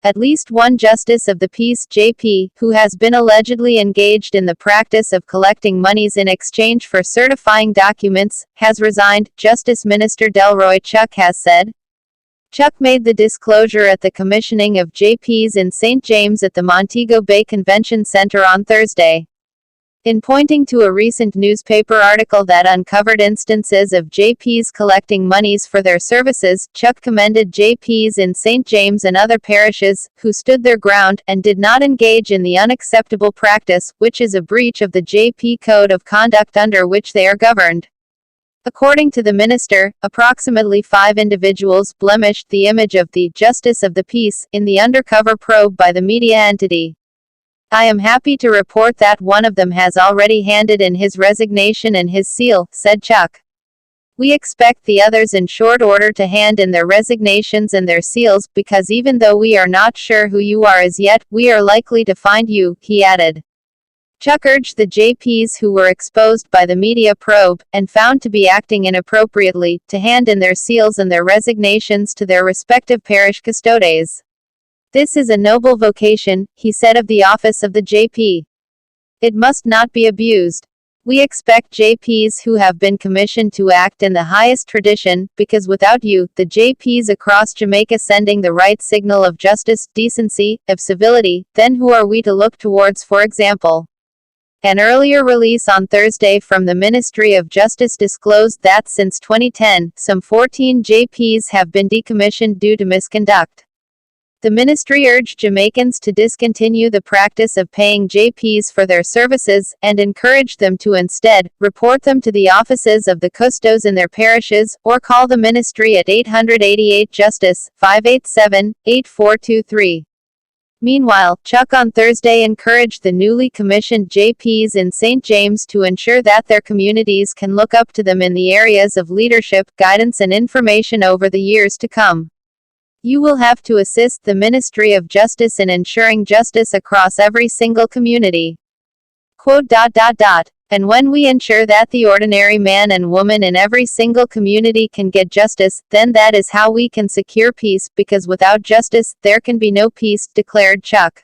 At least one justice of the peace, JP, who has been allegedly engaged in the practice of collecting monies in exchange for certifying documents, has resigned, Justice Minister Delroy Chuck has said. Chuck made the disclosure at the commissioning of JPs in St. James at the Montego Bay Convention Centre on Thursday. In pointing to a recent newspaper article that uncovered instances of JPs collecting monies for their services, Chuck commended JPs in St. James and other parishes, who stood their ground, and did not engage in the unacceptable practice, which is a breach of the JP Code of Conduct under which they are governed. According to the minister, approximately 5 individuals blemished the image of the Justice of the Peace in the undercover probe by the media entity. I am happy to report that one of them has already handed in his resignation and his seal, said Chuck. We expect the others in short order to hand in their resignations and their seals, because even though we are not sure who you are as yet, we are likely to find you, he added. Chuck urged the JPs who were exposed by the media probe, and found to be acting inappropriately, to hand in their seals and their resignations to their respective parish custodes. This is a noble vocation, he said of the office of the JP. It must not be abused. We expect JPs who have been commissioned to act in the highest tradition, because without you, the JPs across Jamaica sending the right signal of justice, decency, of civility, then who are we to look towards, for example? An earlier release on Thursday from the Ministry of Justice disclosed that since 2010, some 14 JPs have been decommissioned due to misconduct. The ministry urged Jamaicans to discontinue the practice of paying JPs for their services, and encouraged them to instead report them to the offices of the custos in their parishes, or call the ministry at 888 Justice, 587-8423. Meanwhile, Chuck on Thursday encouraged the newly commissioned JPs in St. James to ensure that their communities can look up to them in the areas of leadership, guidance and information over the years to come. You will have to assist the Ministry of Justice in ensuring justice across every single community. And when we ensure that the ordinary man and woman in every single community can get justice, then that is how we can secure peace, because without justice, there can be no peace, declared Chuck.